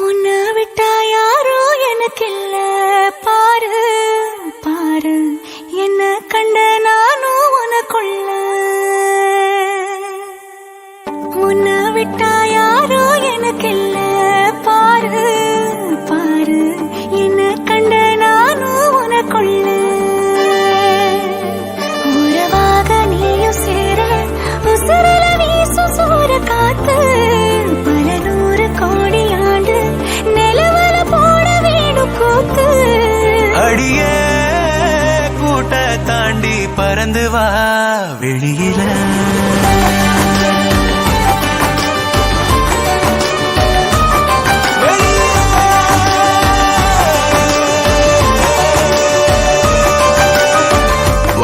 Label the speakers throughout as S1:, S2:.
S1: உன்னை விட்டா யாரோ எனக்கில்ல பாரு பாரு என்ன கண்ட நானும் உனக்குள்ள உன்னை விட்டா யாரோ எனக்கில்ல பாரு பாரு என்ன கண்ட நானும் உனக்குள்ள உறவாக நீயும் சேர உசுரல வீசும் சூற காத்து பல நூறு கோடி ஆண்டு நிலவல போட வேணும் கூத்து
S2: அடியே கூட்ட தாண்டி பறந்து வா வெளியில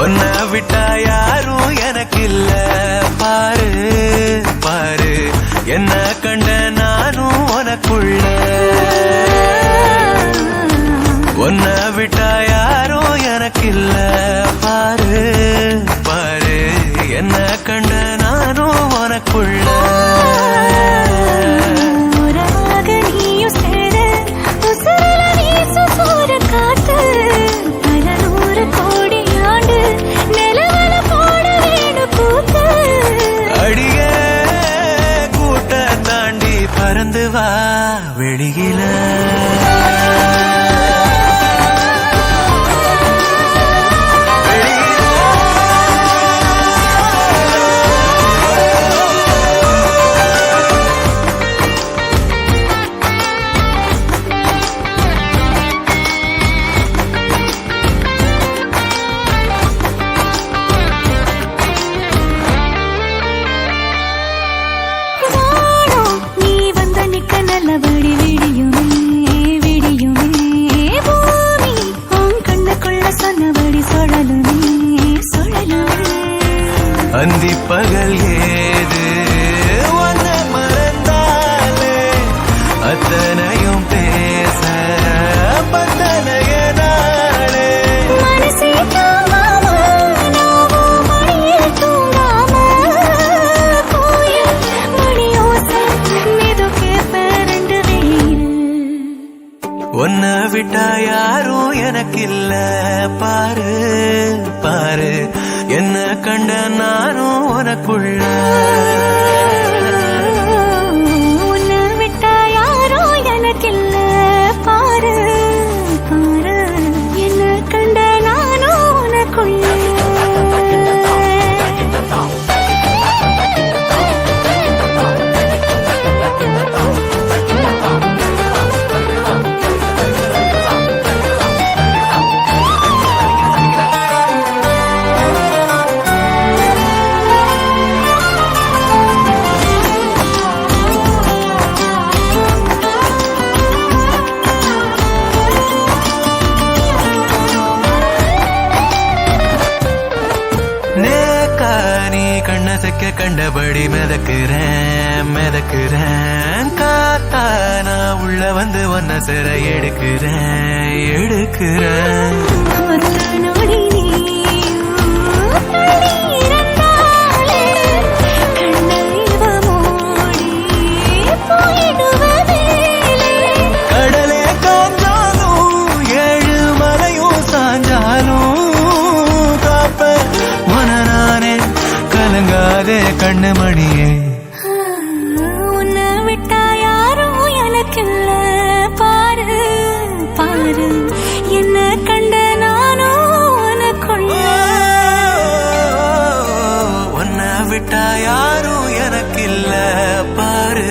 S2: ஒன்ன விட்டா யாரும் எனக்கு இல்ல பாரு பாரு என்ன கண்ட நானும் உனக்குள்ள ஒன்ன விட்டா யாரும் எனக்கு இல்ல பாரு பாரு என்ன கண்ட நானும் உனக்குள்ள
S1: உறவாக நீயும் சேர உசுரல வீசும் சூற காத்து பல நூறு கோடி ஆண்டு நிலவல போட வேணும் கூத்து
S2: அடியே கூட்ட தாண்டி பறந்து வா வெளியில
S1: நல்லபடி விடியுமே விடியுமே பூமி உன் கண்ணுக்குள்ள சொன்னபடி சுழலுமே சுழலுமே
S2: அந்தி பகல் ஏது ஒன்ன மறந்தாலே அத்தனையும் பேச பத்தனைய நாளே
S1: மனசே தாங்காம நாவும் மணியில் தூங்காம கோயில் மணியோசை மெதுக்கே பரண்டு வீடு
S2: ஒன்ன விட்டா யாரும் எனக்கு இல்ல பாரு பாரு என்ன கண்ட நானும் உனக்குள்ள
S1: உன்னை விட்டா யாரோ எனக்கில்ல பாரு பாரு என்ன கண்ட நானும் உனக்குள்ள
S2: நீ கண்ணசைக்க கண்டபடி மிதக்குறேன் மிதக்குறேன் காத்தா நான் உள்ள வந்து ஒன்ன சிற எடுக்கிறேன் எடுக்கிறேன்
S1: நொடி
S2: கடலே காஞ்சாலும் ஏழு மலையும் சாஞ்சாலும் காப்ப மனநானே கலங்காதே கண்ணு மணியே
S1: உன்னை விட்டா யாரும் எனக்கில்ல பாரு பாரு என்ன கண்ட நானும் உனக்குள்ள
S2: ஒன்ன விட்டா யாரும் எனக்கு இல்ல பாரு